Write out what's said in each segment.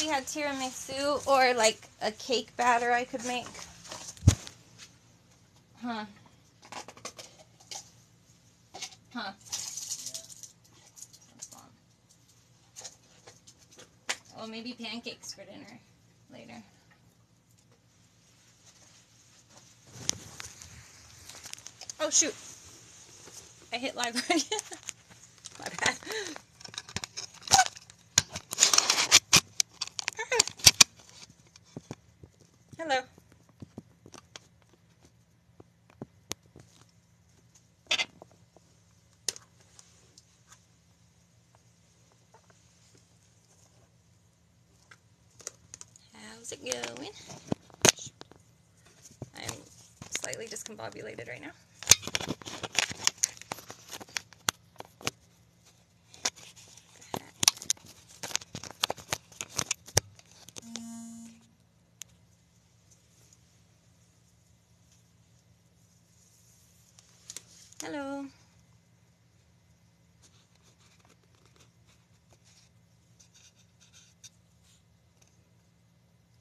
somebody had tiramisu or like a cake batter I could make. Huh. Huh. Well, maybe pancakes for dinner later. Oh, shoot. I hit live. My bad. Hello. How's it going? I'm slightly discombobulated right now. Hello.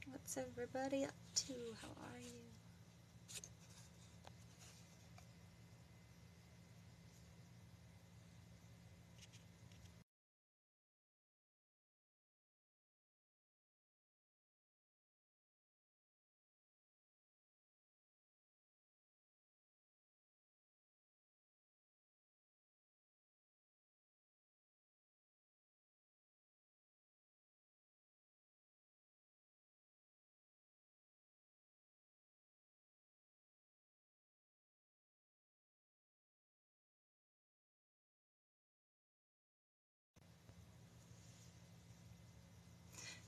What's everybody up to? How are you?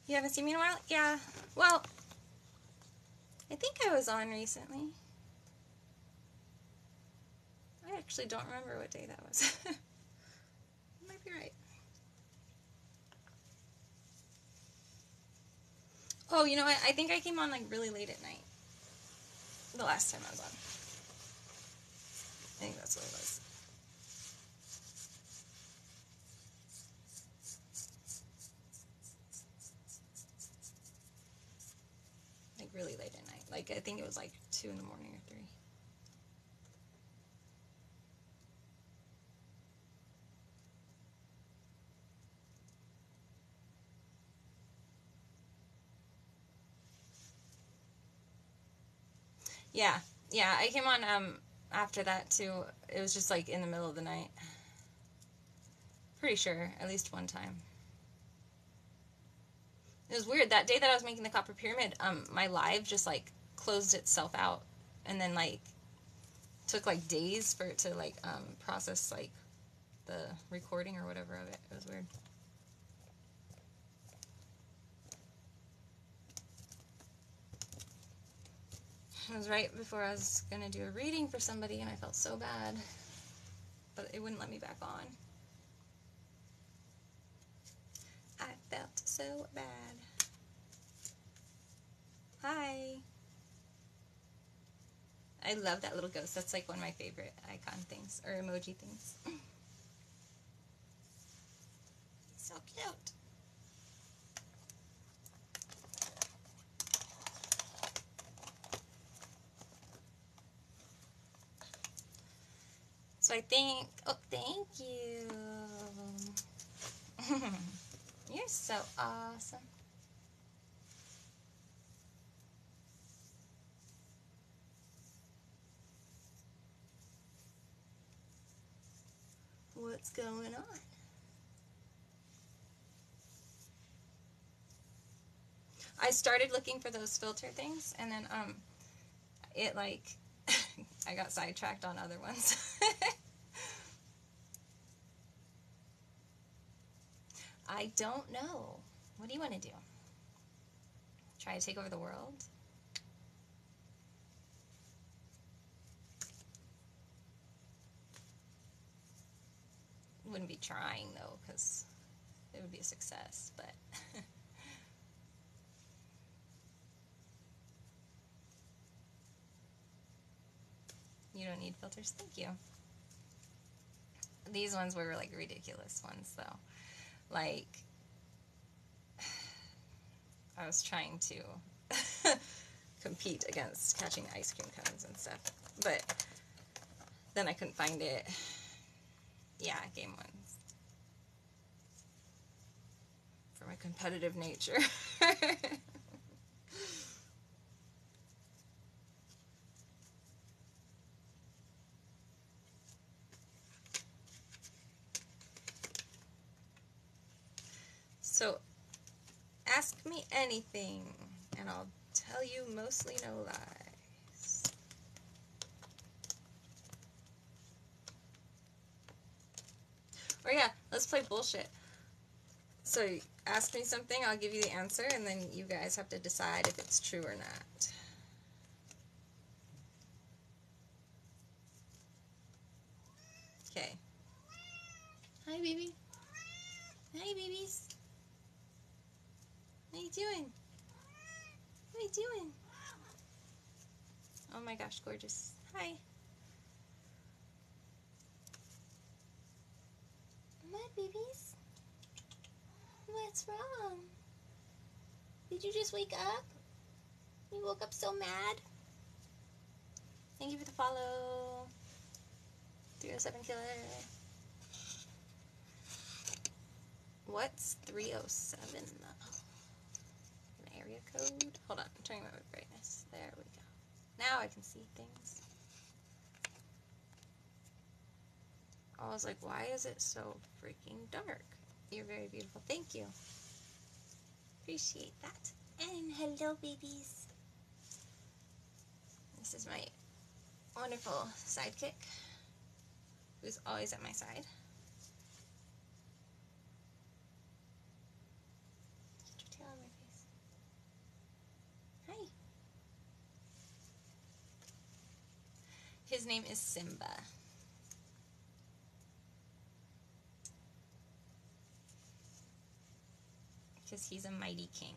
You haven't seen me in a while? Yeah. Well, I think I was on recently. I actually don't remember what day that was. You might be right. Oh, you know what? I think I came on like really late at night. The last time I was on. I think that's what it was. Like really late at night. Like I think it was like 2 in the morning or 3. Yeah. Yeah, I came on after that too. It was just like in the middle of the night. Pretty sure, at least one time. It was weird. That day that I was making the copper pyramid, my live just like closed itself out and then like took like days for it to like process like the recording or whatever of it. It was weird. It was right before I was gonna do a reading for somebody and I felt so bad. But it wouldn't let me back on. I felt so bad. Hi. I love that little ghost. That's like one of my favorite icon things or emoji things. So cute. So I think, oh, thank you. You're so awesome. What's going on? I started looking for those filter things and then it like I got sidetracked on other ones. I don't know. What do you want to do? Try to take over the world? Wouldn't be trying though, because it would be a success, but you don't need filters. Thank you. These ones were like ridiculous ones though. Like I was trying to compete against catching ice cream cones and stuff. But then I couldn't find it. Yeah, game ones. For my competitive nature. So, ask me anything, and I'll tell you mostly no lies. Or yeah, let's play bullshit. So, ask me something, I'll give you the answer, and then you guys have to decide if it's true or not. Okay. Hi, baby. Hi, babies. What are you doing? What are you doing? Oh my gosh, gorgeous. Hi. What, babies? What's wrong? Did you just wake up? You woke up so mad? Thank you for the follow. 307 killer. What's 307 though? An area code? Hold on, I'm turning my brightness. There we go. Now I can see things. I was like, why is it so freaking dark? You're very beautiful. Thank you. Appreciate that. And hello, babies. This is my wonderful sidekick, who's always at my side. Get your tail on my face. Hi. His name is Simba. Because he's a mighty king.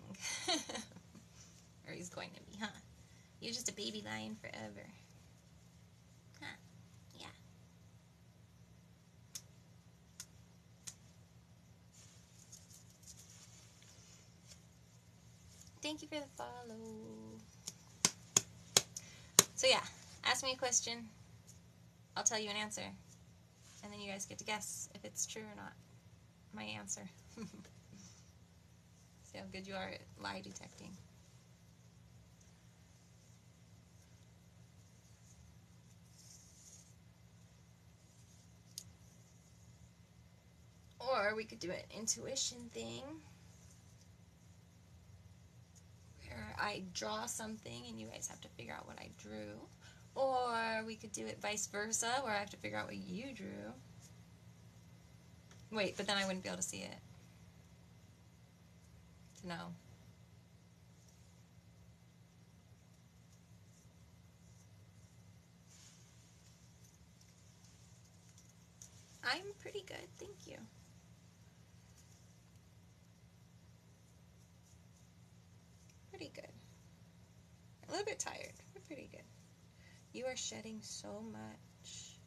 Or he's going to be, huh? You're just a baby lion forever. Huh? Yeah. Thank you for the follow. So yeah, ask me a question. I'll tell you an answer. And then you guys get to guess if it's true or not. My answer. See how good you are at lie detecting. Or we could do an intuition thing where I draw something and you guys have to figure out what I drew. Or we could do it vice versa where I have to figure out what you drew. Wait, but then I wouldn't be able to see it. To know. I'm pretty good, thank you. Pretty good. A little bit tired, but pretty good. You are shedding so much.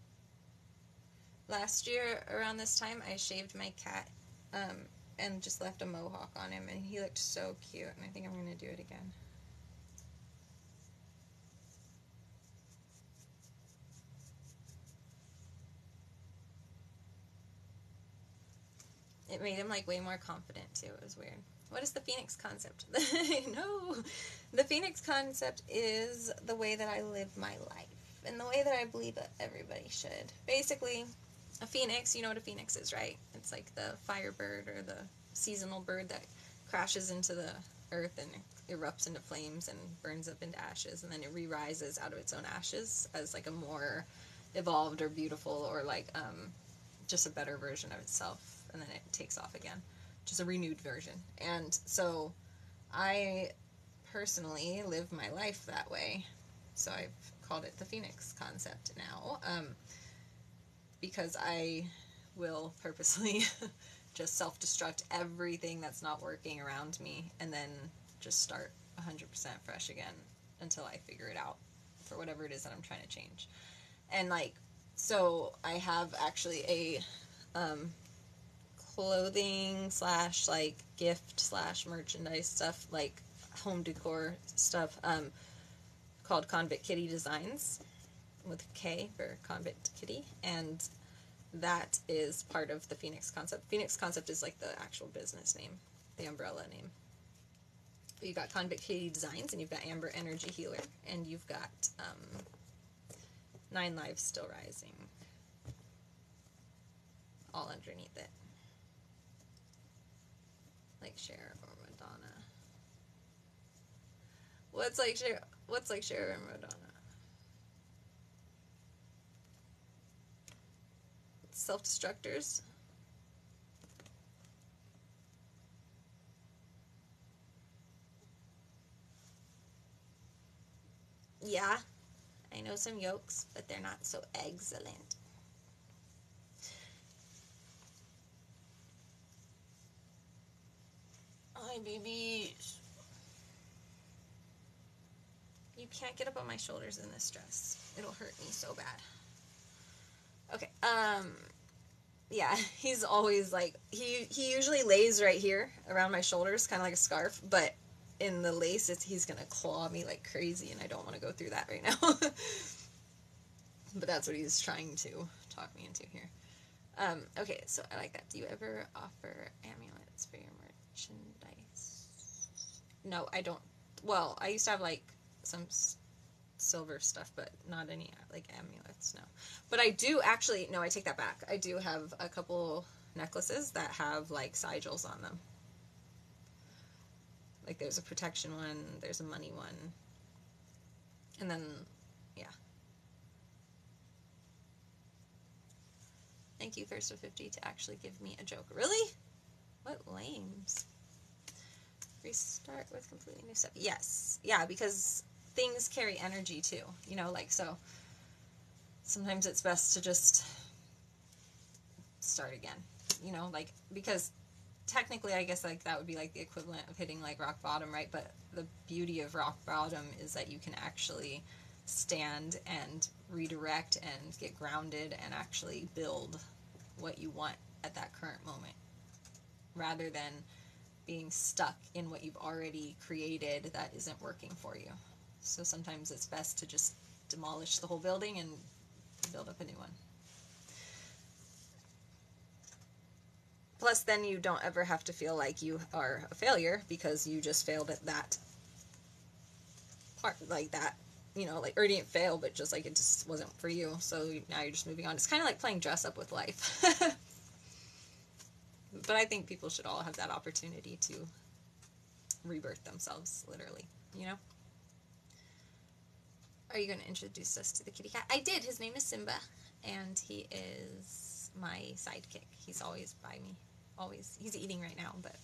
Last year, around this time, I shaved my cat and just left a mohawk on him, and he looked so cute, and I think I'm going to do it again. It made him like way more confident too. It was weird. What is the Phoenix concept? No, the Phoenix concept is the way that I live my life and the way that I believe that everybody should. Basically, a phoenix, you know what a phoenix is, right? It's like the firebird or the seasonal bird that crashes into the earth and erupts into flames and burns up into ashes, and then it re-rises out of its own ashes as like a more evolved or beautiful or like just a better version of itself, and then it takes off again, just a renewed version. And so I personally live my life that way, so I've called it the Phoenix concept now, because I will purposely just self-destruct everything that's not working around me and then just start 100% fresh again until I figure it out for whatever it is that I'm trying to change. And like, so I have actually a clothing slash like gift slash merchandise stuff, like home decor stuff, called Convict Kitty Designs, with K for Convict Kitty, and that is part of the Phoenix Concept. Phoenix Concept is like the actual business name, the umbrella name. You've got Convict Kitty Designs, and you've got Amber Energy Healer, and you've got 9 Lives Still Rising all underneath it. Like Cher or Madonna. What's like Cher or Madonna? Self-destructors. Yeah, I know some yolks, but they're not so excellent. Hi, babies. You can't get up on my shoulders in this dress. It'll hurt me so bad. Okay, yeah, he's always like, he usually lays right here around my shoulders, kind of like a scarf, but in the lace, he's gonna claw me like crazy, and I don't want to go through that right now. But that's what he's trying to talk me into here. Okay, so I like that. Do you ever offer amulets for your merchandise? No, I don't. Well, I used to have like some silver stuff, but not any like amulets, no. But I do actually, no, I take that back. I do have a couple necklaces that have like sigils on them. Like there's a protection one, there's a money one, and then, yeah. Thank you, First of 50, to actually give me a joke. Really? What lames? Restart with completely new stuff. Yes. Yeah, because things carry energy too. You know, like, so sometimes it's best to just start again. You know, like, because technically, I guess, like, that would be, like, the equivalent of hitting, like, rock bottom, right? But the beauty of rock bottom is that you can actually stand and redirect and get grounded and actually build what you want at that current moment, rather than being stuck in what you've already created that isn't working for you. So sometimes it's best to just demolish the whole building and build up a new one. Plus, then you don't ever have to feel like you are a failure because you just failed at that part, like that, you know, like, or you didn't fail, but just like it just wasn't for you. So now you're just moving on. It's kind of like playing dress up with life. But I think people should all have that opportunity to rebirth themselves, literally, you know? Are you going to introduce us to the kitty cat? I did. His name is Simba, and he is my sidekick. He's always by me. Always. He's eating right now, but...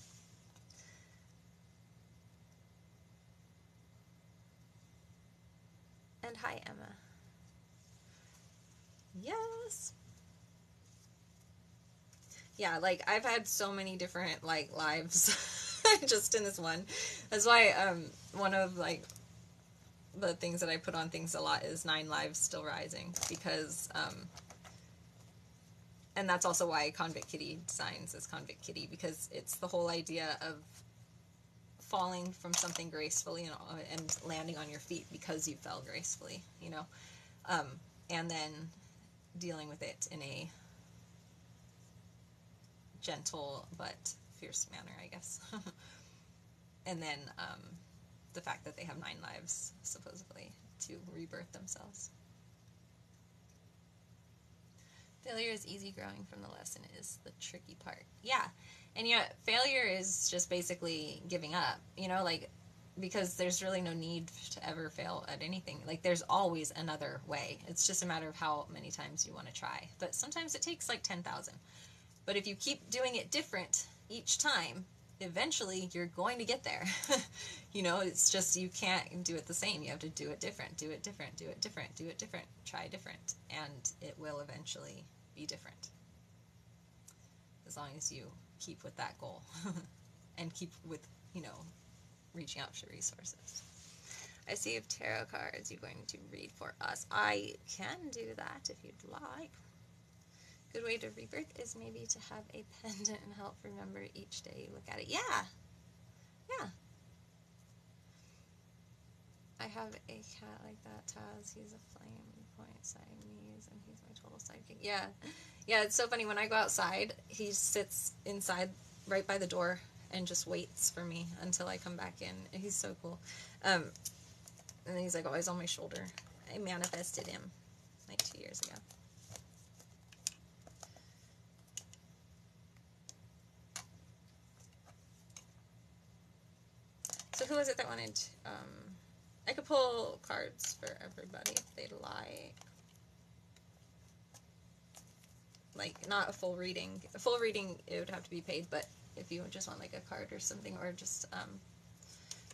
And hi, Emma. Yes! Yeah, like, I've had so many different, like, lives just in this one. That's why, one of, like, the things that I put on things a lot is 9 Lives Still Rising, because, and that's also why Convict Kitty Designs is Convict Kitty, because it's the whole idea of falling from something gracefully and landing on your feet because you fell gracefully, you know, and then dealing with it in a gentle but fierce manner, I guess. And then the fact that they have 9 lives, supposedly, to rebirth themselves. Failure is easy, growing from the lesson is the tricky part. Yeah, and you know, failure is just basically giving up, you know, like, because there's really no need to ever fail at anything. Like, there's always another way. It's just a matter of how many times you want to try. But sometimes it takes like 10,000. But if you keep doing it different each time, eventually you're going to get there. You know, it's just, you can't do it the same. You have to do it different, do it different, do it different, do it different, try different, and it will eventually be different. As long as you keep with that goal and keep with, you know, reaching out for resources. I see you have tarot cards you're going to read for us. I can do that if you'd like. Good way to rebirth is maybe to have a pendant and help remember each day you look at it. Yeah. Yeah. I have a cat like that, Taz. He's a flame point Siamese, and he's my total sidekick. Yeah. Yeah, it's so funny. When I go outside, he sits inside right by the door and just waits for me until I come back in. He's so cool. And he's like always on my shoulder. I manifested him like 2 years ago. So who was it that wanted? I could pull cards for everybody if they'd like. Like, not a full reading. A full reading, it would have to be paid, but if you just want like a card or something, or just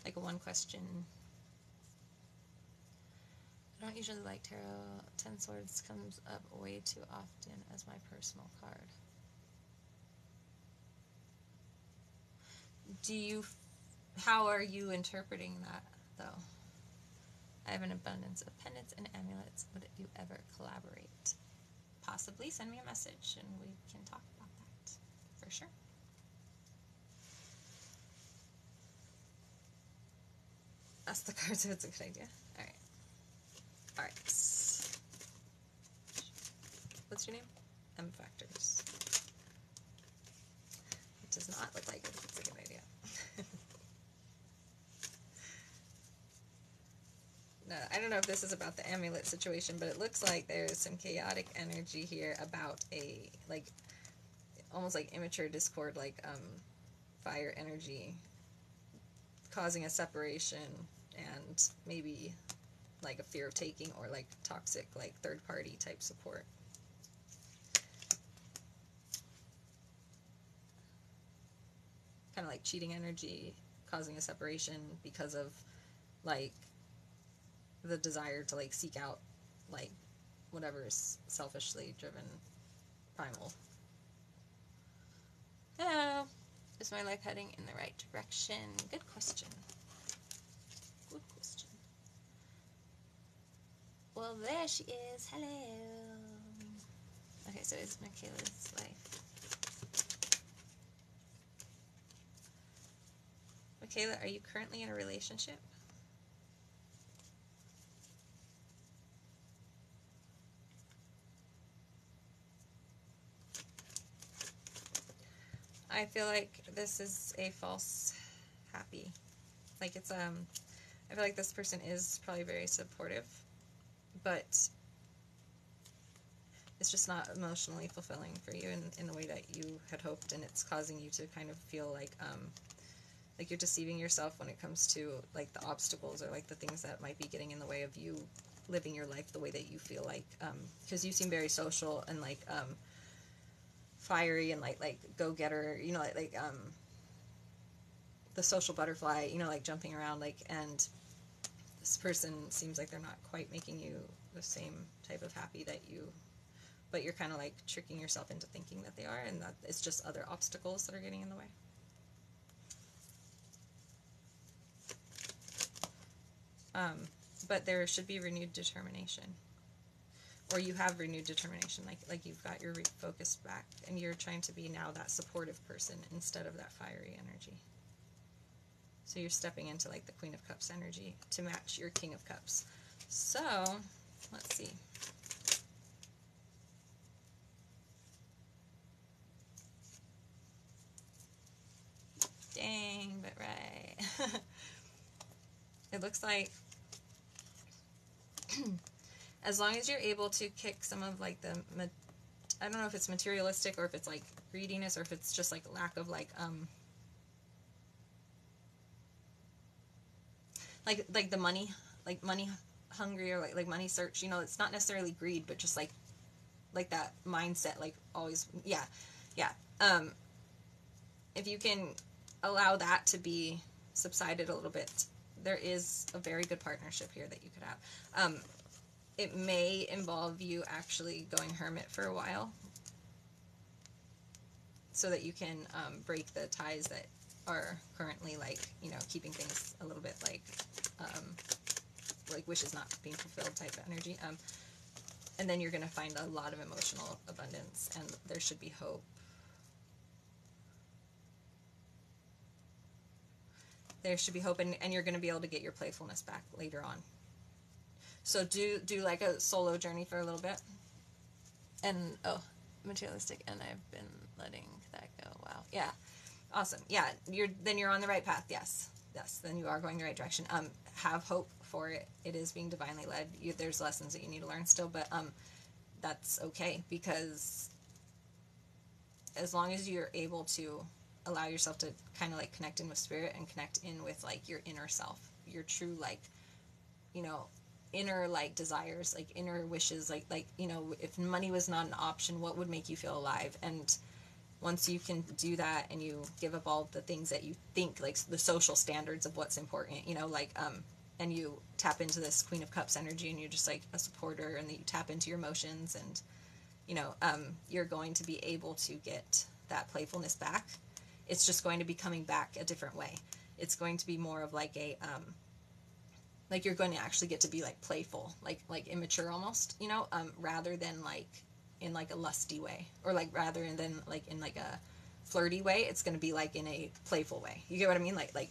like a one question. I don't usually like tarot. 10 Swords comes up way too often as my personal card. How are you interpreting that, though? I have an abundance of pendants and amulets. Would you ever collaborate? Possibly. Send me a message and we can talk about that. For sure. Ask the cards if it's a good idea. Alright. Alright. What's your name? M Factors. It does not look like it's a good idea. No, I don't know if this is about the amulet situation, but it looks like there's some chaotic energy here about a, like, almost like immature discord, like, fire energy causing a separation and maybe, like, a fear of taking or, like, toxic, like, third-party type support. Kind of like cheating energy causing a separation because of, like, the desire to, like, seek out, like, whatever is selfishly driven primal. Hello. Is my life heading in the right direction? Good question. Good question. Well, there she is. Hello. Okay, so it's Michaela's life. Michaela, are you currently in a relationship? I feel like this is a false happy. Like, it's, I feel like this person is probably very supportive, but it's just not emotionally fulfilling for you in the way that you had hoped, and it's causing you to kind of feel like you're deceiving yourself when it comes to, like, the obstacles or, like, the things that might be getting in the way of you living your life the way that you feel like, because you seem very social and, like, fiery and like go-getter, you know, like the social butterfly, you know, like jumping around, like, and this person seems like they're not quite making you the same type of happy that you, but you're kind of like tricking yourself into thinking that they are, and that it's just other obstacles that are getting in the way. But there should be renewed determination. Or you have renewed determination, like you've got your focus back, and you're trying to be now that supportive person instead of that fiery energy. So you're stepping into, like, the Queen of Cups energy to match your King of Cups. So, let's see. Dang, but right. It looks like as long as you're able to kick some of, like, the, I don't know if it's materialistic or if it's, like, greediness or if it's just, like, lack of, like the money, like, money hungry, or, like money search, you know, it's not necessarily greed, but just, like that mindset, like, always, yeah. If you can allow that to be subsided a little bit, there is a very good partnership here that you could have. It may involve you actually going hermit for a while so that you can break the ties that are currently, like, you know, keeping things a little bit like wishes not being fulfilled type of energy. And then you're going to find a lot of emotional abundance, and there should be hope. There should be hope, and you're going to be able to get your playfulness back later on. So do like a solo journey for a little bit. And, materialistic, and I've been letting that go. Wow. Yeah. Awesome. Yeah, you're on the right path. Yes. Then you are going the right direction. Have hope for it. It is being divinely led. There's lessons that you need to learn still, but that's okay, because as long as you're able to allow yourself to kind of like connect in with spirit and connect in with like your inner self, your true like, inner like desires, like inner wishes, like if money was not an option, what would make you feel alive? And once you can do that and you give up all the things that you think, like the social standards of what's important, and you tap into this Queen of Cups energy, and you're just like a supporter, and then you tap into your emotions, and you're going to be able to get that playfulness back. It's just going to be coming back a different way. It's going to be more of like a like you're going to actually get to be like playful, like immature almost, rather than like in like a lusty way, or like rather than like in like a flirty way. It's going to be like in a playful way. You get what I mean? Like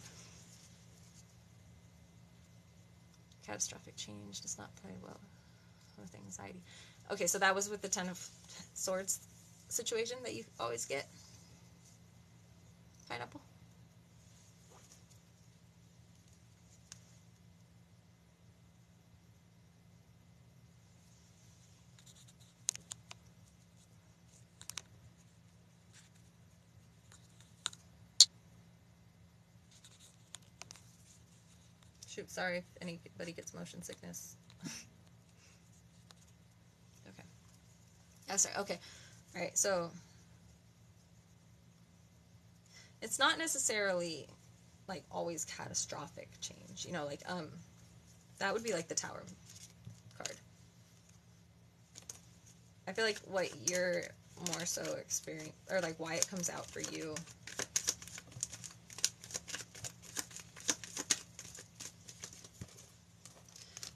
catastrophic change does not play well with anxiety. Okay, so that was with the Ten of Swords situation that you always get. Pineapple. Shoot, sorry if anybody gets motion sickness. Okay. Oh, sorry. Okay. All right, so it's not necessarily like always catastrophic change, that would be like the Tower card. I feel like what you're more so experiencing, or like why it comes out for you,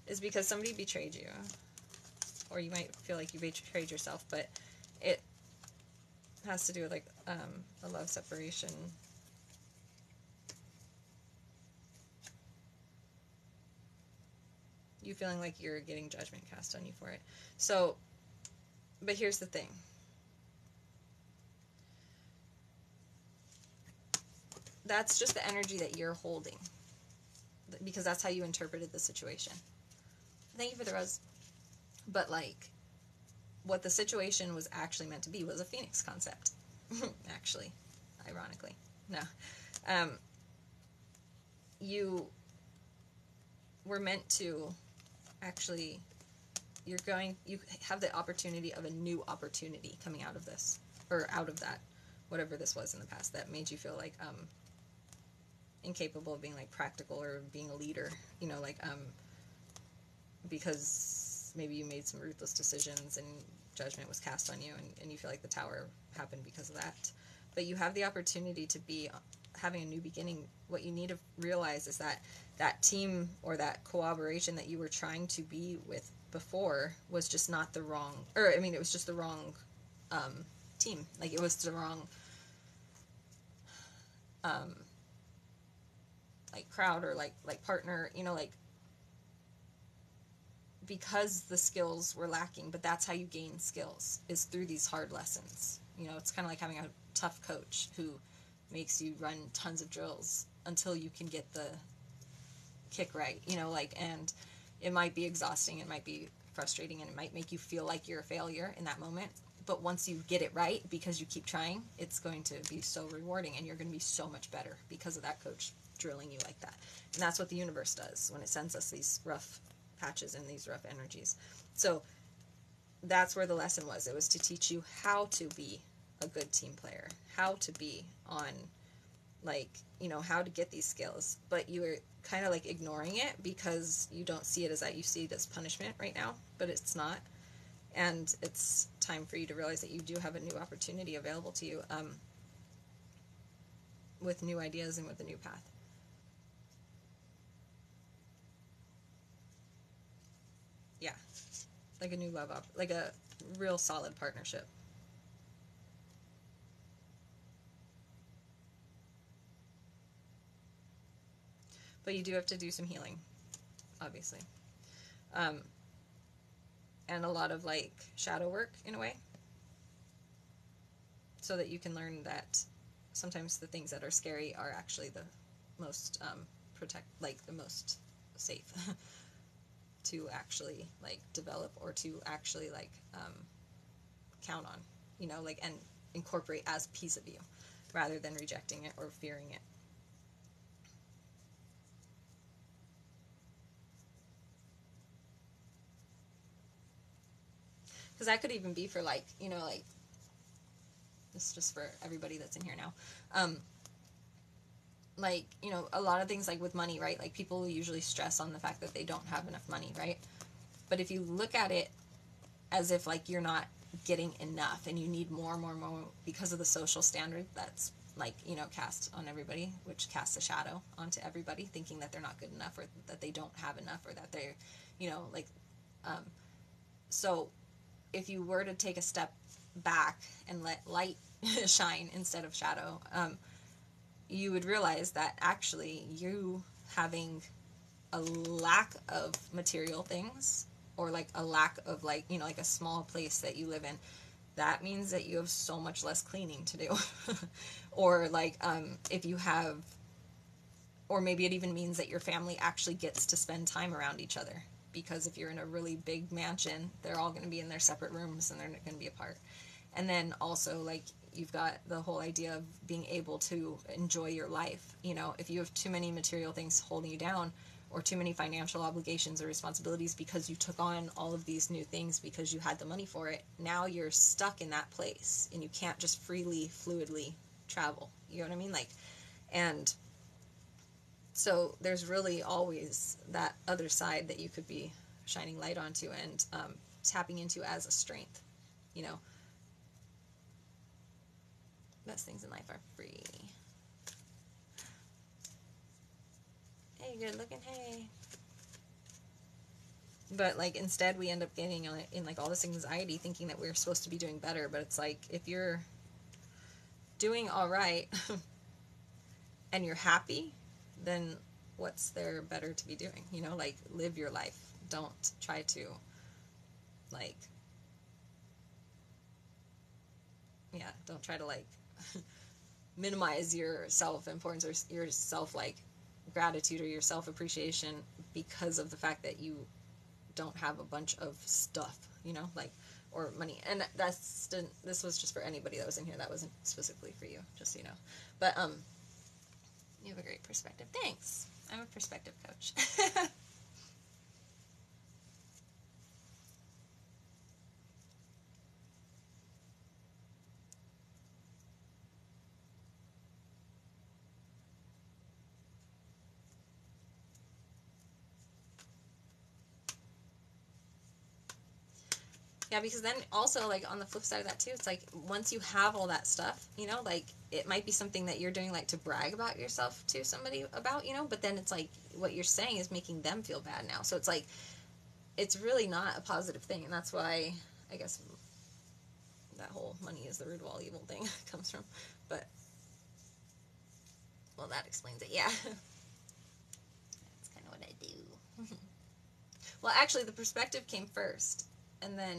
is because somebody betrayed you, or you might feel like you betrayed yourself, but it has to do with like a love separation. You feeling like you're getting judgment cast on you for it. So, but here's the thing. That's just the energy that you're holding, because that's how you interpreted the situation. Thank you for the rose. But like, what the situation was actually meant to be was a phoenix concept. Actually, ironically. No. You were meant to actually, you have the opportunity of a new opportunity coming out of this, or out of that, whatever this was in the past that made you feel like incapable of being like practical or being a leader, because maybe you made some ruthless decisions and judgment was cast on you, and you feel like the Tower happened because of that. But you have the opportunity to be having a new beginning. What you need to realize is that team or that cooperation that you were trying to be with before was just not the wrong, it was just the wrong team. Like, it was the wrong like crowd, or like partner, because the skills were lacking. But that's how you gain skills, is through these hard lessons. It's kind of like having a tough coach who makes you run tons of drills until you can get the kick right, and it might be exhausting, it might be frustrating, and it might make you feel like you're a failure in that moment. But once you get it right, because you keep trying, it's going to be so rewarding, and you're going to be so much better because of that coach drilling you like that. And that's what the universe does when it sends us these rough patches and these rough energies. So that's where the lesson was. It was to teach you how to be a good team player, how to be on, how to get these skills. But you were kind of like ignoring it because you don't see it as that. You see it as punishment right now, but it's not. And it's time for you to realize that you do have a new opportunity available to you, with new ideas and with a new path. Yeah. like a new like a real solid partnership. But you do have to do some healing, obviously. Um, and a lot of like shadow work in a way, so that you can learn that sometimes the things that are scary are actually the most like the most safe to actually like develop, or to actually like count on, you know, like, and incorporate as a piece of you, rather than rejecting it or fearing it. Because that could even be for like, you know, like, this is just for everybody that's in here now. Like, you know, a lot of things like with money, right? Like people usually stress on the fact that they don't have enough money, right? But if you look at it as if like you're not getting enough and you need more, because of the social standard that's like, you know, cast on everybody, which casts a shadow onto everybody, thinking that they're not good enough, or that they don't have enough, or that they're, you know, like, so if you were to take a step back and let light shine instead of shadow, you would realize that actually you having a lack of material things, or like a lack of like, you know, like a small place that you live in, that means that you have so much less cleaning to do. Or like, if you have, or maybe it even means that your family actually gets to spend time around each other, because if you're in a really big mansion, they're all going to be in their separate rooms and they're going to be apart. And then also, like, you've got the whole idea of being able to enjoy your life. You know, if you have too many material things holding you down, or too many financial obligations or responsibilities because you took on all of these new things because you had the money for it, now you're stuck in that place and you can't just freely, fluidly travel. You know what I mean? Like, and so there's really always that other side that you could be shining light onto, and tapping into as a strength. You know, best things in life are free. Hey, good looking, hey. But like, instead we end up getting in like all this anxiety, thinking that we're supposed to be doing better. But it's like, if you're doing all right and you're happy, then what's there better to be doing? You know, like, live your life. Don't try to, like, yeah, don't try to like minimize your self-importance or your self, like, gratitude or your self-appreciation because of the fact that you don't have a bunch of stuff, you know, like, or money. And this was just for anybody that was in here. That wasn't specifically for you, just so you know. But you have a great perspective. Thanks. I'm a perspective coach. Yeah, because then also, like, on the flip side of that too, it's like, once you have all that stuff, you know, like, it might be something that you're doing like to brag about yourself to somebody about, you know, but then it's like what you're saying is making them feel bad now. So it's like, it's really not a positive thing. And that's why I guess that whole money is the root of all evil thing comes from. But, well, that explains it. Yeah. That's kind of what I do. Well, actually, the perspective came first, and then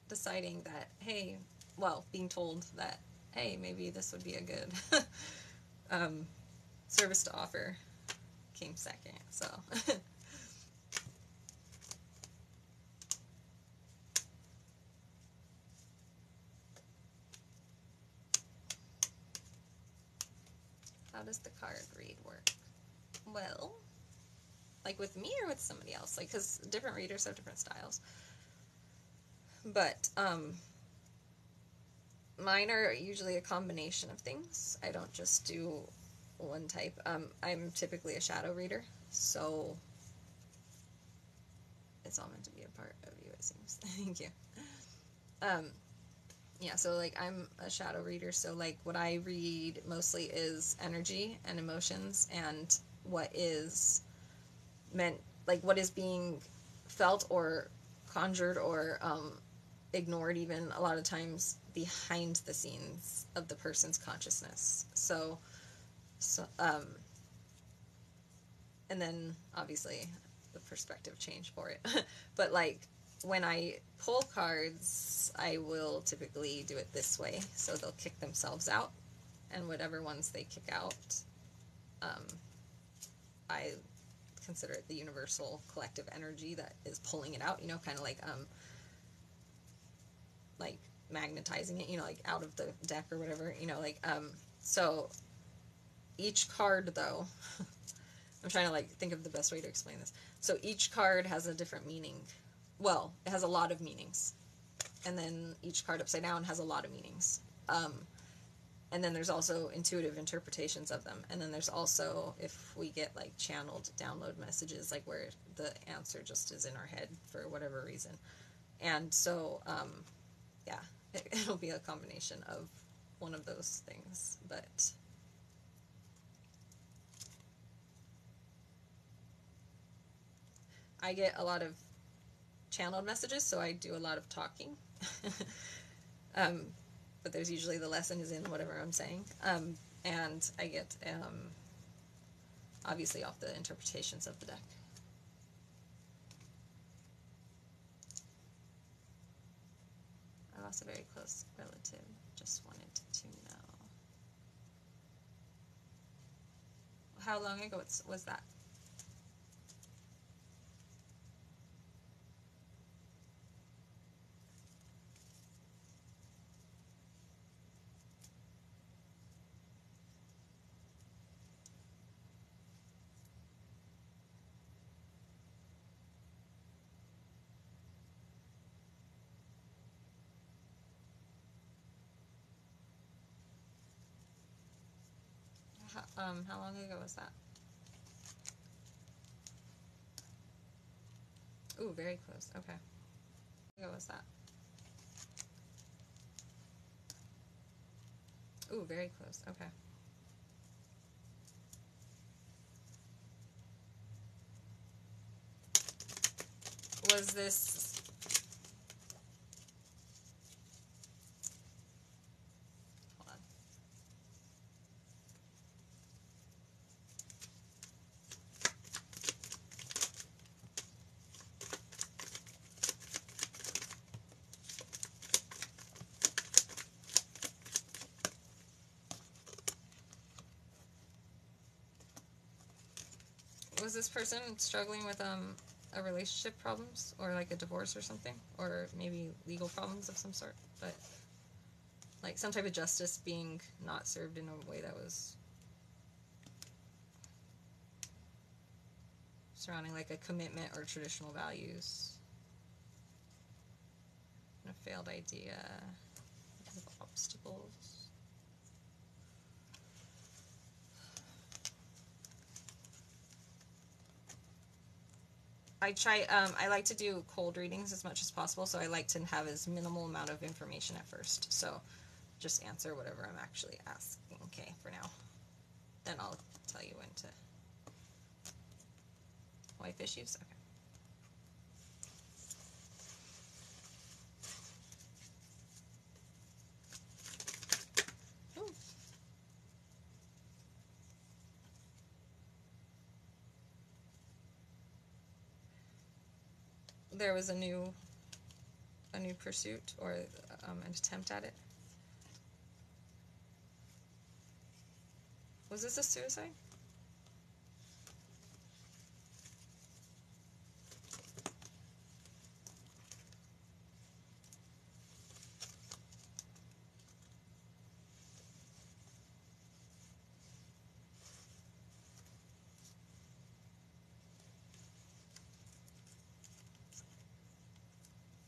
deciding that, hey, well, being told that, hey, maybe this would be a good service to offer came second. So how does the card read work? Well, like with me or with somebody else? Like, because different readers have different styles. But mine are usually a combination of things. I don't just do one type. I'm typically a shadow reader, so it's all meant to be a part of you, it seems. Thank you. Yeah, so like, I'm a shadow reader, so like what I read mostly is energy and emotions, and what is meant, like what is being felt or conjured or ignored even a lot of times behind the scenes of the person's consciousness. So and then obviously the perspective change for it. But like when I pull cards, I will typically do it this way. So they'll kick themselves out, and whatever ones they kick out, I consider it the universal collective energy that is pulling it out, you know, kind of like magnetizing it, you know, like out of the deck or whatever, you know, like so each card though I'm trying to like think of the best way to explain this. So each card has a different meaning. Well, it has a lot of meanings. And then each card upside down has a lot of meanings. And then there's also intuitive interpretations of them. And then there's also, if we get like channeled download messages, like where the answer just is in our head for whatever reason. And so, yeah, it'll be a combination of one of those things. But I get a lot of channeled messages, so I do a lot of talking. But there's usually the lesson is in whatever I'm saying. And I get, obviously, off the interpretations of the deck. I lost a very close relative. Just wanted to know. How long ago was that? How long ago was that? Ooh, very close. Okay. How long ago was that? Ooh, very close. Okay. Was this... Hold on. Was this person struggling with a relationship problems or like a divorce or something, or maybe legal problems of some sort, but like some type of justice being not served in a way that was surrounding like a commitment or traditional values, and a failed idea because of obstacles. I like to do cold readings as much as possible, so I like to have as minimal amount of information at first. So just answer whatever I'm actually asking, okay, for now. Then I'll tell you when to... Wife issues? Okay. Ooh. There was a new pursuit or an attempt at it. Was this a suicide?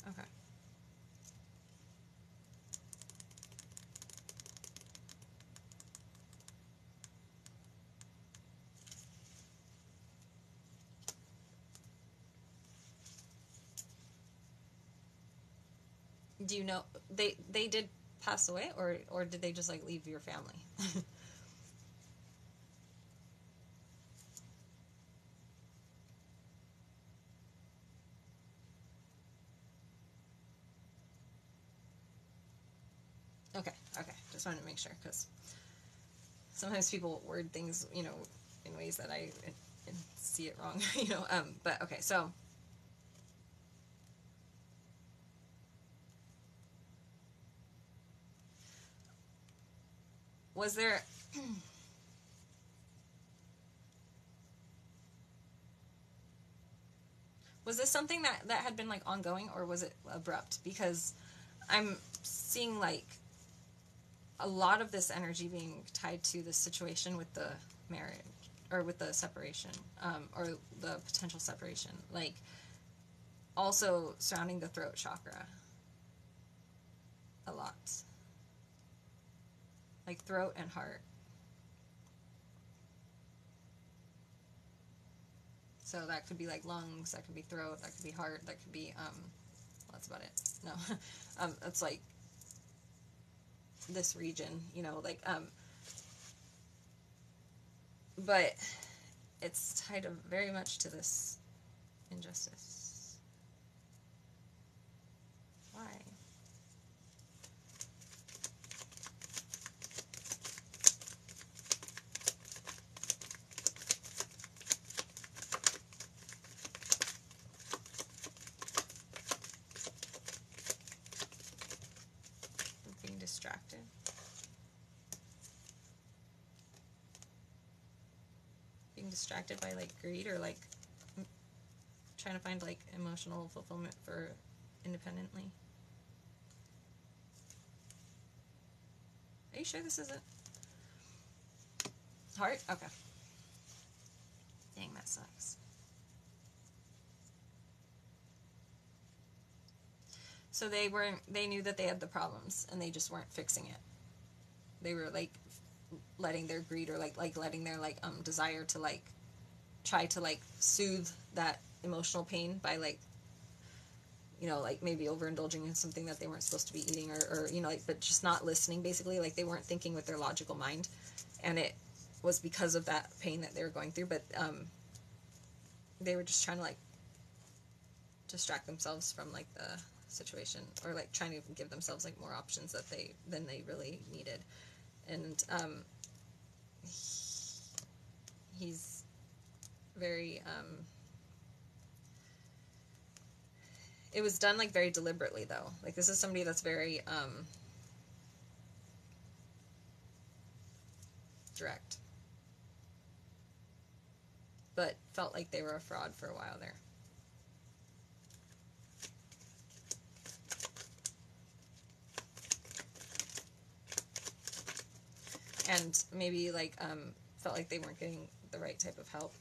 Okay. Do you know they did pass away, or did they just like leave your family? Okay, okay. Just wanted to make sure, because sometimes people word things, you know, in ways that I see it wrong, you know. But okay, so was there was this something that had been like ongoing, or was it abrupt? Because I'm seeing like a lot of this energy being tied to the situation with the marriage, or with the separation, or the potential separation, like also surrounding the throat chakra a lot, like throat and heart. So that could be like lungs, that could be throat, that could be heart, that could be well, that's about it. No, it's like this region, you know, like but it's tied very much to this injustice. Why? Being distracted. Being distracted by like greed, or like trying to find like emotional fulfillment for independently. Are you sure this isn't heart? Okay. Dang, that sucks. So they knew that they had the problems and they just weren't fixing it. They were like letting their greed, or like letting their like desire to like try to like soothe that emotional pain by like, you know, like maybe overindulging in something that they weren't supposed to be eating, or you know, like, but just not listening, basically. Like they weren't thinking with their logical mind, and it was because of that pain that they were going through. But they were just trying to like distract themselves from like the situation, or like trying to give themselves like more options that than they really needed. And he's very it was done like very deliberately, though. Like this is somebody that's very direct, but felt like they were a fraud for a while there. And maybe like felt like they weren't getting the right type of help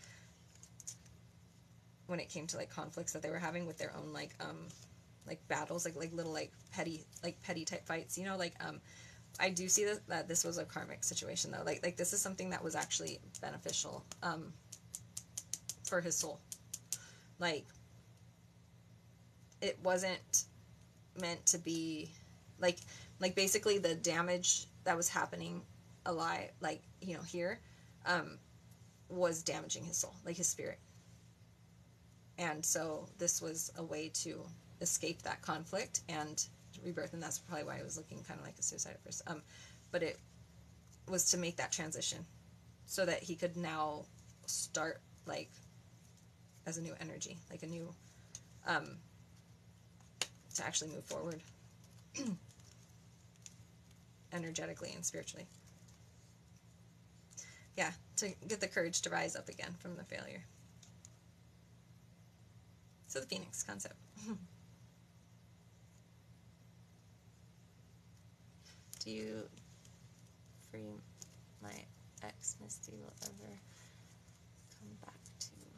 when it came to like conflicts that they were having with their own like battles, like little like petty type fights, you know. Like I do see that this was a karmic situation, though. Like this is something that was actually beneficial for his soul. Like it wasn't meant to be like basically the damage that was happening alive, like, you know, here was damaging his soul, like his spirit. And so this was a way to escape that conflict and rebirth, and that's probably why I was looking kind of like a suicide at first. But it was to make that transition so that he could now start like as a new energy, like a new to actually move forward energetically and spiritually. Yeah, to get the courage to rise up again from the failure. So the Phoenix concept. Do you free my ex Misty will ever come back to me?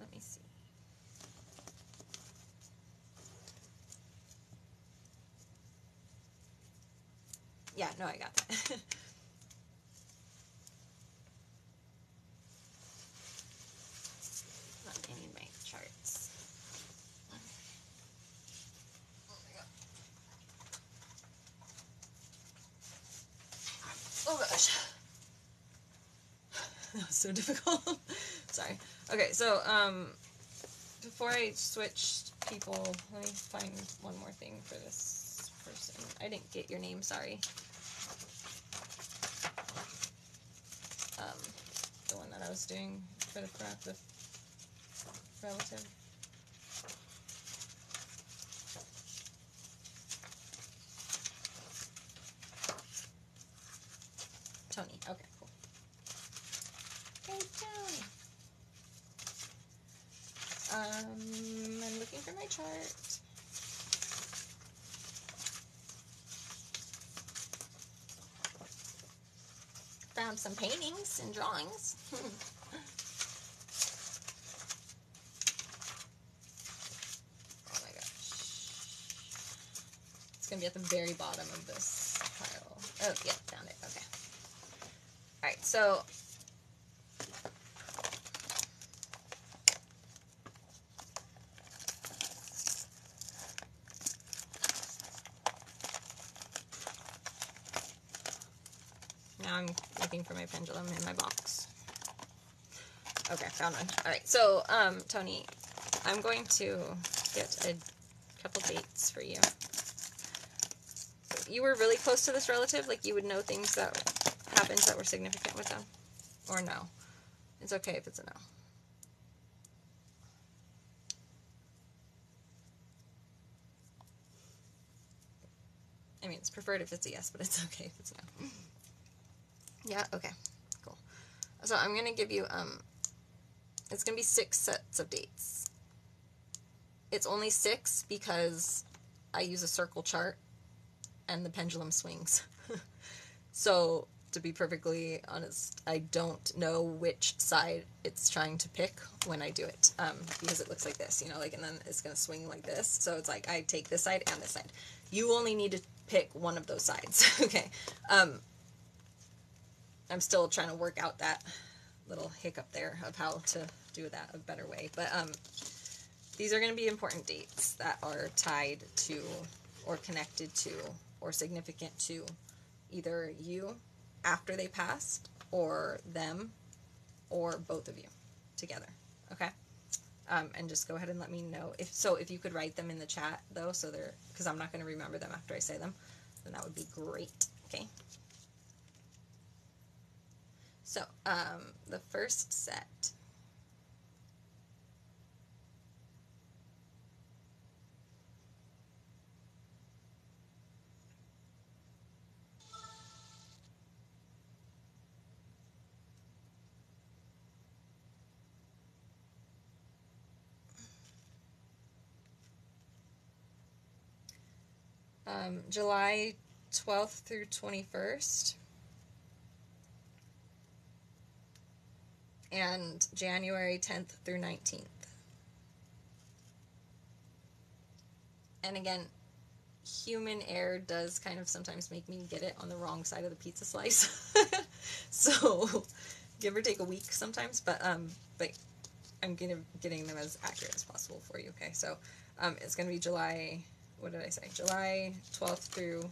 Let me see. Yeah, no, I got that. Not any of my charts. Oh gosh. That was so difficult. Sorry. Okay, so before I switch people, let me find one more thing for this person. I didn't get your name, sorry. The one that I was doing for the relative. Tony. Okay, cool. Hey, Tony. I'm looking for my chart. Found some paintings and drawings. Oh my gosh. It's going to be at the very bottom of this pile. Oh, yeah, found it. Okay. Alright, so now I'm looking for my pendulum in my box. Okay, found one. Alright, so, Tony, I'm going to get a couple dates for you. You were really close to this relative? Like, you would know things that happened that were significant with them? Or no? It's okay if it's a no. I mean, it's preferred if it's a yes, but it's okay if it's a no. Yeah? Okay. Cool. So I'm going to give you, it's going to be 6 sets of dates. It's only 6 because I use a circle chart and the pendulum swings. So, to be perfectly honest, I don't know which side it's trying to pick when I do it, because it looks like this, you know, like, and then it's going to swing like this. So it's like I take this side and this side. You only need to pick one of those sides. Okay. I'm still trying to work out that little hiccup there of how to do that a better way. But these are going to be important dates that are tied to or connected to or significant to either you after they passed or them or both of you together. Okay? And just go ahead and let me know. If you could write them in the chat, though, so they're, because I'm not going to remember them after I say them, then that would be great. Okay? So, the first set. July 12th through 21st. And January 10th through 19th. And again, human error does kind of sometimes make me get it on the wrong side of the pizza slice. So, give or take a week sometimes, but I'm getting them as accurate as possible for you, okay? So, it's going to be July, what did I say? July 12th through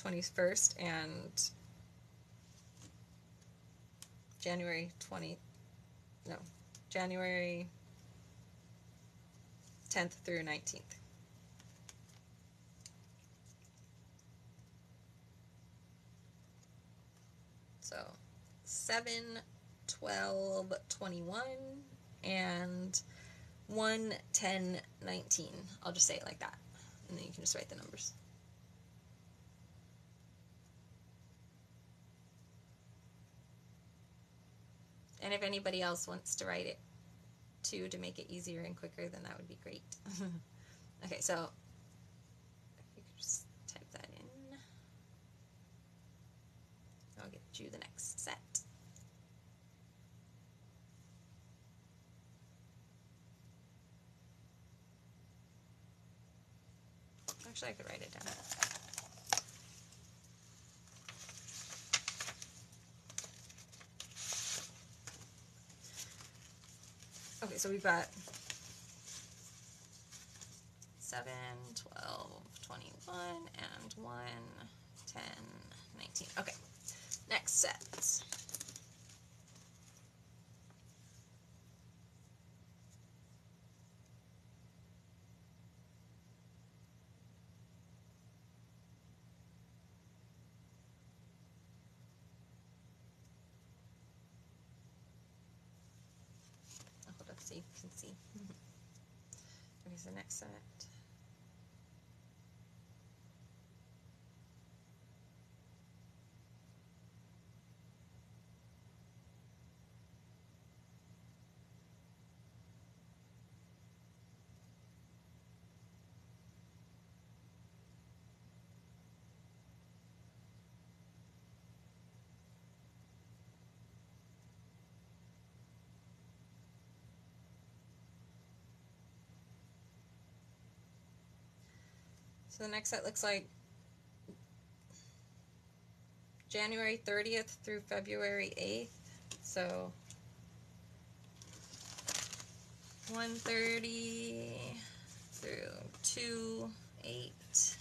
21st and January 10th through 19th. So 7, 12, 21, and 1, 10, 19. I'll just say it like that, and then you can just write the numbers. And if anybody else wants to write it too to make it easier and quicker, then that would be great. Okay, so if you could just type that in, I'll get you the next set. Actually, I could write it down. Okay, so we've got 7, 12, 21, and 1, 10, 19. Okay, next set. so you can see. Okay, so next set. So the next set looks like January 30th through February 8th. So 130 through 2/8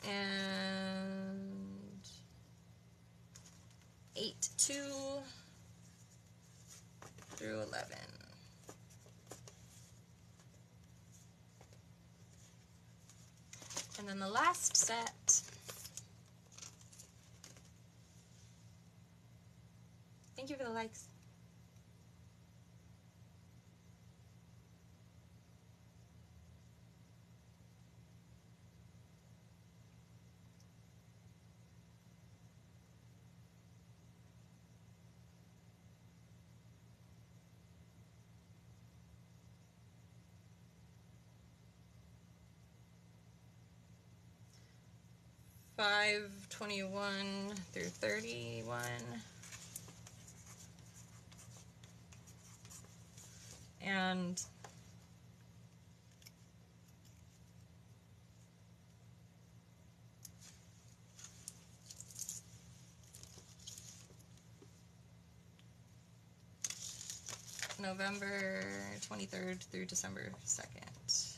and 8/2 through 11. And then the last set, thank you for the likes. $5.21 through 31. And November 23rd through December 2nd.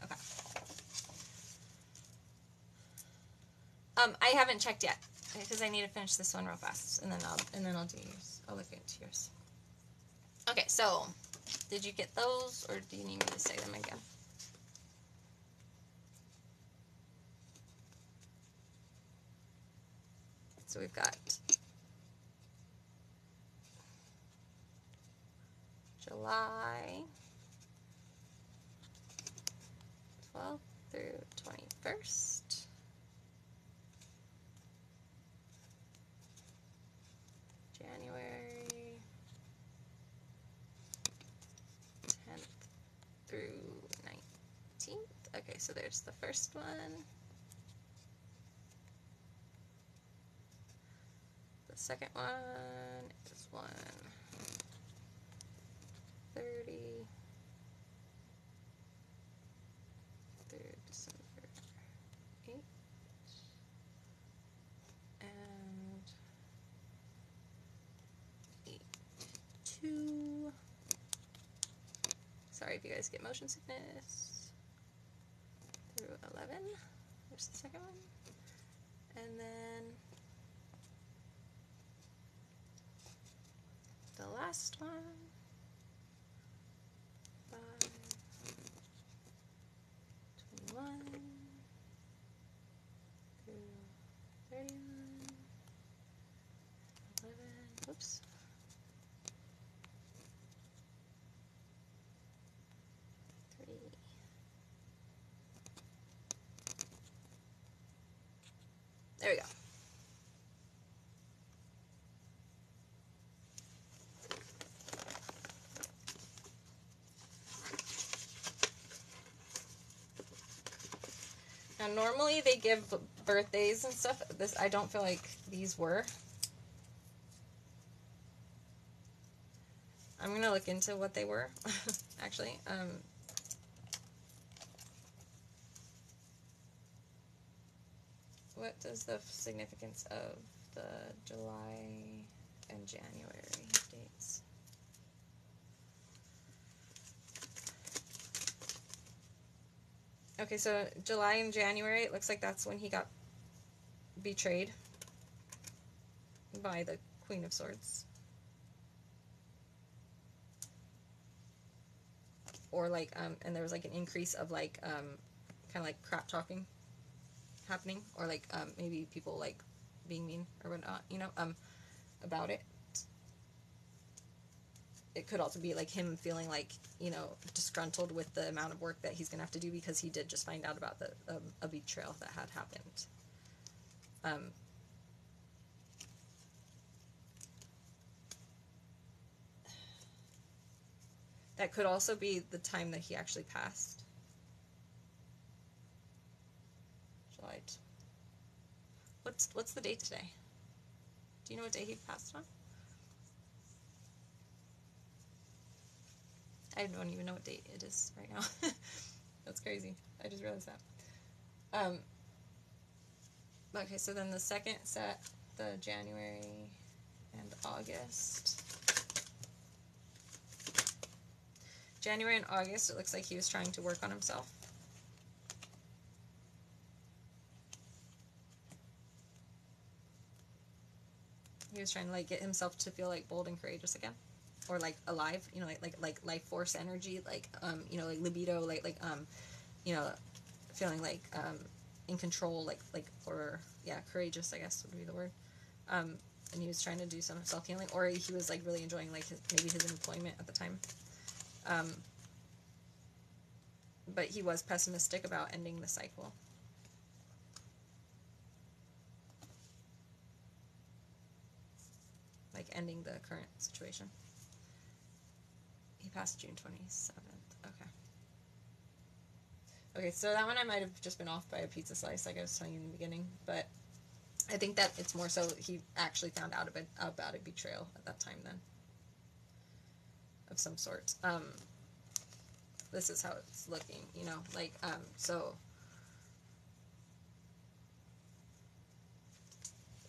Okay. I haven't checked yet because I need to finish this one real fast, and then I'll do yours. I'll look into yours. Okay, so did you get those, or do you need me to say them again? So we've got July 12th through 21st. January 10th through 19th. Okay, so there's the first one. The second one is 1/30 through December 8th. And 8/2. Sorry if you guys get motion sickness. Through 11. There's the second one. And then the last one. 5/21 through 31. 11. Whoops. 3. There we go. Now normally they give birthdays and stuff. This, I don't feel like these were. I'm gonna look into what they were, actually. What is the significance of the July and January dates? Okay, so July and January, it looks like that's when he got betrayed by the Queen of Swords. Or like, and there was like an increase of like, kind of like crap talking happening, or like, maybe people like being mean or whatnot, about it. It could also be like him feeling like, disgruntled with the amount of work that he's gonna have to do because he did just find out about a betrayal that had happened. That could also be the time that he actually passed. July. What's the date today? Do you know what day he passed on? I don't even know what date it is right now. That's crazy. I just realized that. Okay, so then the second set, the January and August. January and August, it looks like he was trying to work on himself. He was trying to like get himself to feel like bold and courageous again, or like alive, like life force energy, like like libido, like feeling like in control, or yeah, courageous, I guess would be the word. And he was trying to do some self healing, or he was like really enjoying like maybe his employment at the time. But he was pessimistic about ending the cycle. Like ending the current situation. He passed June 27th. Okay. Okay, so that one I might have just been off by a pizza slice, like I was telling you in the beginning. But I think that it's more so he actually found out about a betrayal at that time then. Of some sort. This is how it's looking, so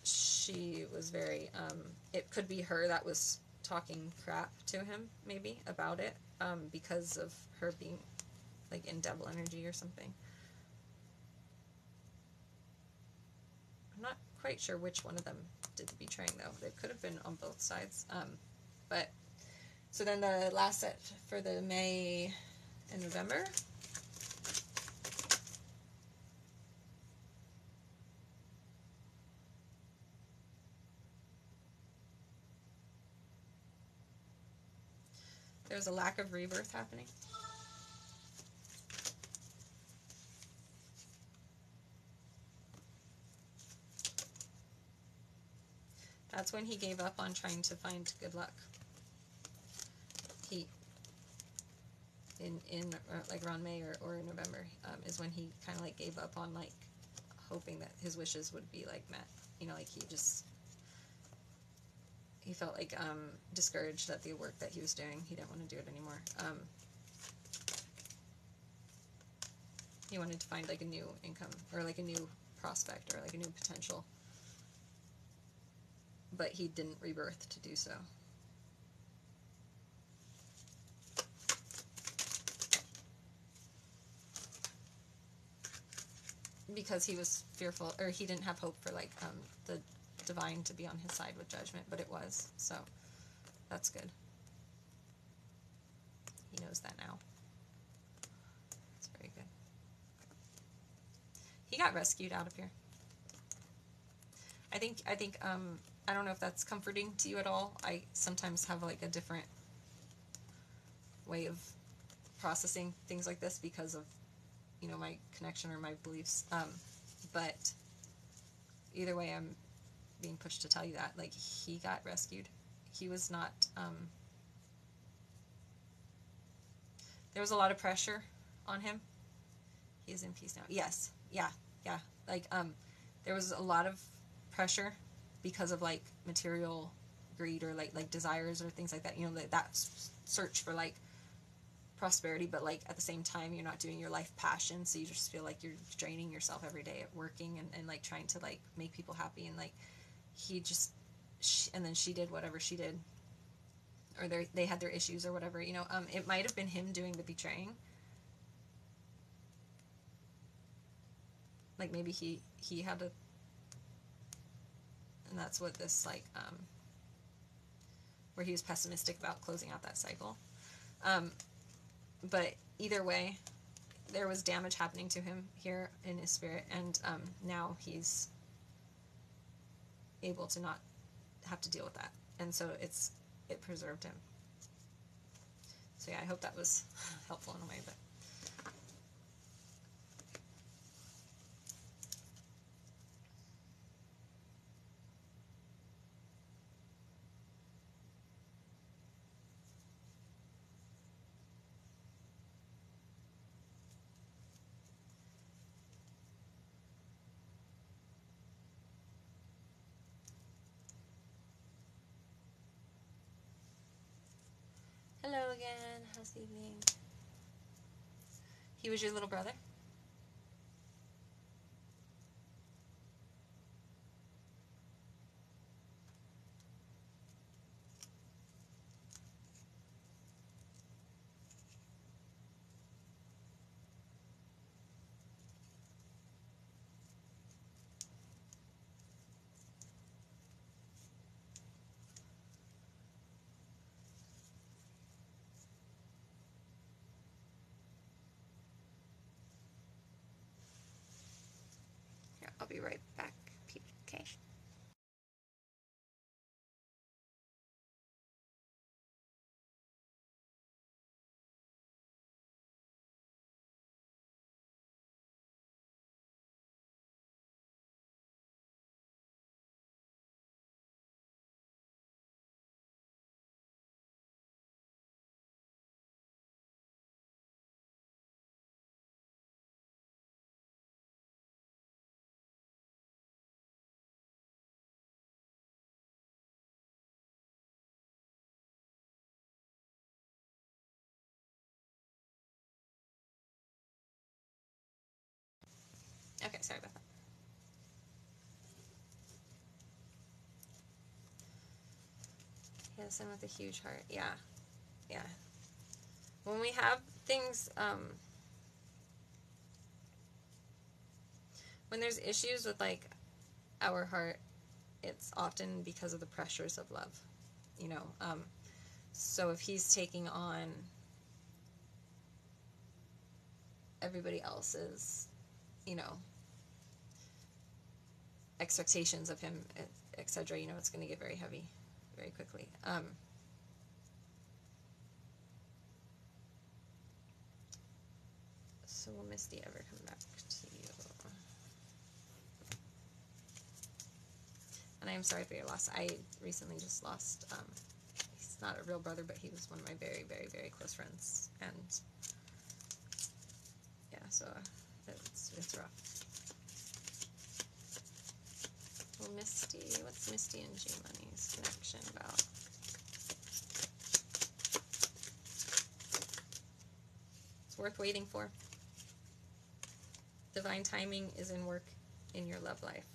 she was very, it could be her that was talking crap to him, maybe, about it, because of her being, like, in devil energy or something. I'm not quite sure which one of them did the betraying, though. They could have been on both sides, but, so then the last set for the May and November. There's a lack of rebirth happening. That's when he gave up on trying to find good luck. He, in like around May or November, is when he kind of like gave up on like hoping that his wishes would be like met. Like he felt like discouraged at the work that he was doing. He didn't want to do it anymore. He wanted to find like a new income or like a new prospect or like a new potential. But he didn't rebirth to do so. Because he was fearful, or he didn't have hope for like the divine to be on his side with judgment, but it was, so that's good. He knows that now. It's very good. He got rescued out of here. I think I don't know if that's comforting to you at all. I sometimes have like a different way of processing things like this because of my connection or my beliefs, but either way I'm being pushed to tell you that like he got rescued. He was not there was a lot of pressure on him. He is in peace now. Yes. Yeah. Like there was a lot of pressure because of like material greed or like desires or things like that, that search for like prosperity, but like at the same time you're not doing your life passion, so you just feel like you're draining yourself every day at working and like trying to like make people happy, and like and then she did whatever she did, or they had their issues or whatever, it might have been him doing the betraying, like maybe he had a, and that's what this like where he was pessimistic about closing out that cycle. But either way, there was damage happening to him here in his spirit, and now he's able to not have to deal with that. And so it preserved him. So yeah, I hope that was helpful in a way. But hello again. How's the evening? He was your little brother? Here, I'll be right back, people. Okay. Okay, sorry about that. Yeah, someone with a huge heart. Yeah, yeah. When we have things, when there's issues with like our heart, it's often because of the pressures of love, you know. So if he's taking on everybody else's, you know, expectations of him, etc., you know, it's going to get very heavy very quickly. So will Misty ever come back to you? And I am sorry for your loss. I recently just lost, he's not a real brother, but he was one of my very, very, very close friends. And yeah, so it's rough. Well, Misty, what's Misty and G Money's connection about? It's worth waiting for. Divine timing is in work in your love life.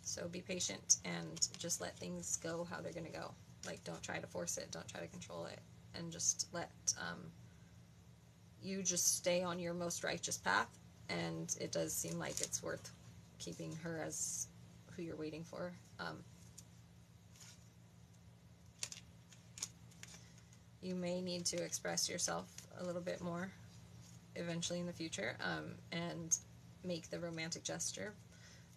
So be patient and just let things go how they're going to go. Like, don't try to force it. Don't try to control it. And just let you just stay on your most righteous path. And it does seem like it's worth keeping her as who you're waiting for. You may need to express yourself a little bit more eventually in the future, and make the romantic gesture.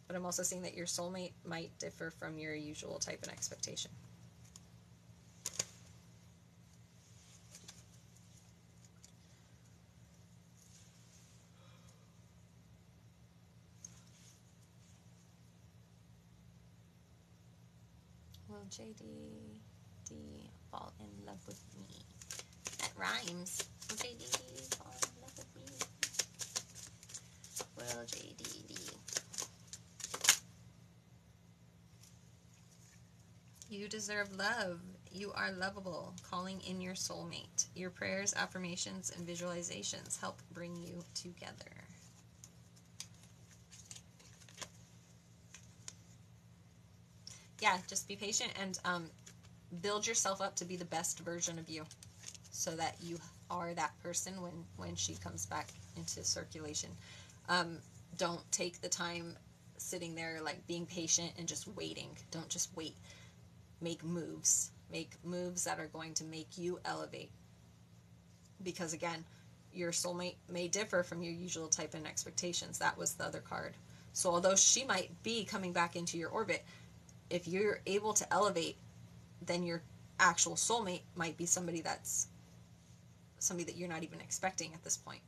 But I'm also seeing that your soulmate might differ from your usual type and expectation. Will JD fall in love with me? That rhymes. Will JD fall in love with me? Will JD? You deserve love. You are lovable. Calling in your soulmate. Your prayers, affirmations, and visualizations help bring you together. Yeah, just be patient and build yourself up to be the best version of you, so that you are that person when she comes back into circulation. Don't take the time sitting there like being patient and just waiting. Don't just wait. Make moves. Make moves that are going to make you elevate. Because again, your soulmate may differ from your usual type and expectations. That was the other card. So although she might be coming back into your orbit, if you're able to elevate, then your actual soulmate might be somebody that you're not even expecting at this point.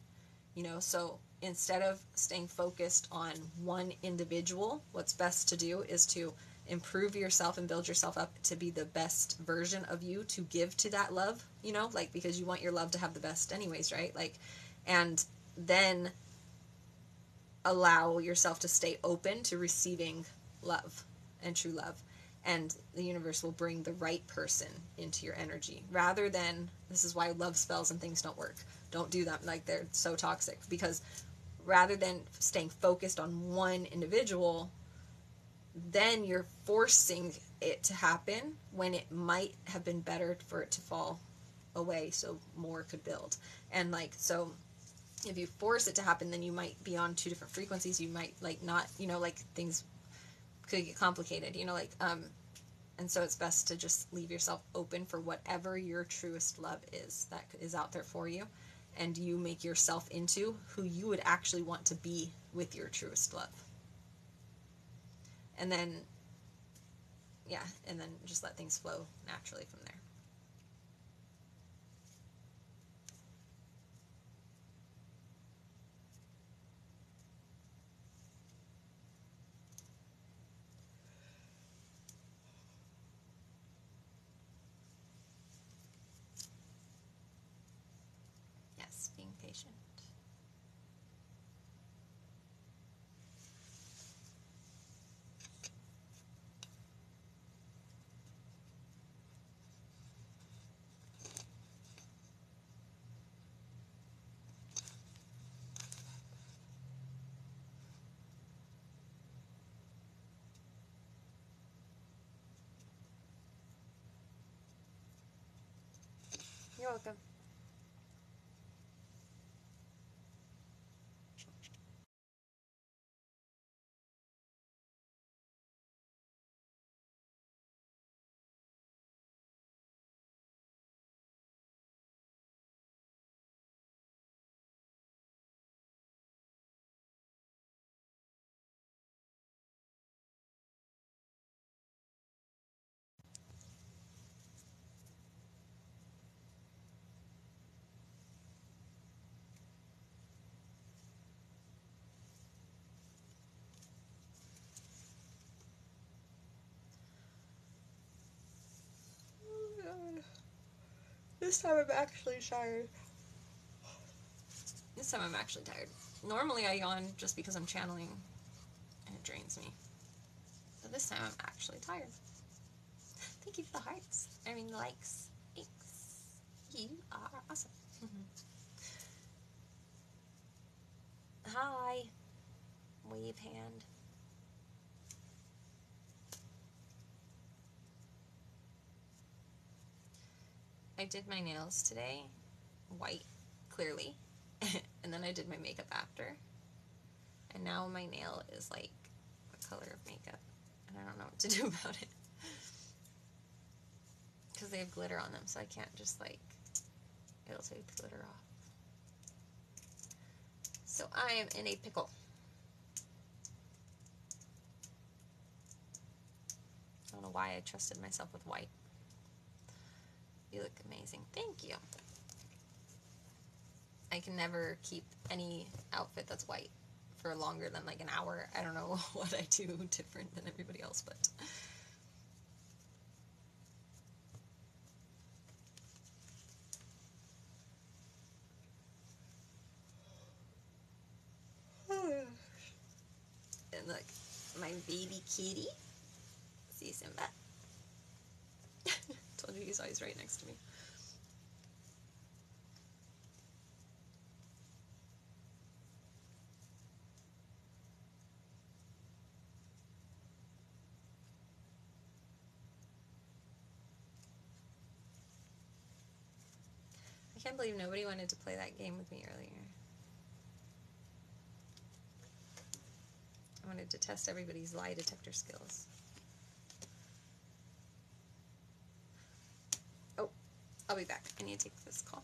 So instead of staying focused on one individual, what's best to do is to improve yourself and build yourself up to be the best version of you to give to that love, because you want your love to have the best anyways, right? And then allow yourself to stay open to receiving love and true love. And the universe will bring the right person into your energy, rather than, this is why love spells and things don't work. Don't do them. They're so toxic, because rather than staying focused on one individual, then you're forcing it to happen when it might have been better for it to fall away so more could build. And so if you force it to happen, then you might be on two different frequencies. You might not, things could get complicated, and so it's best to just leave yourself open for whatever your truest love is that is out there for you, and you make yourself into who you would actually want to be with your truest love. And then, and then just let things flow naturally from there. Yes, being patient. You're welcome. Oh God. This time I'm actually tired. This time I'm actually tired. Normally I yawn just because I'm channeling and it drains me. But this time I'm actually tired. Thank you for the hearts. I mean, the likes. Thanks. You are awesome. Hi. Wave hand. I did my nails today. White, clearly. And then I did my makeup after. And now my nail is like the color of makeup. And I don't know what to do about it. Because they have glitter on them, so I can't just it'll take the glitter off. So I am in a pickle. I don't know why I trusted myself with white. You look amazing. Thank you. I can never keep any outfit that's white for longer than an hour. I don't know what I do different than everybody else, but... And look, my baby kitty. See Simba? Told you he's always right next to me. I can't believe nobody wanted to play that game with me earlier. I wanted to test everybody's lie detector skills. Oh, I'll be back. I need to take this call.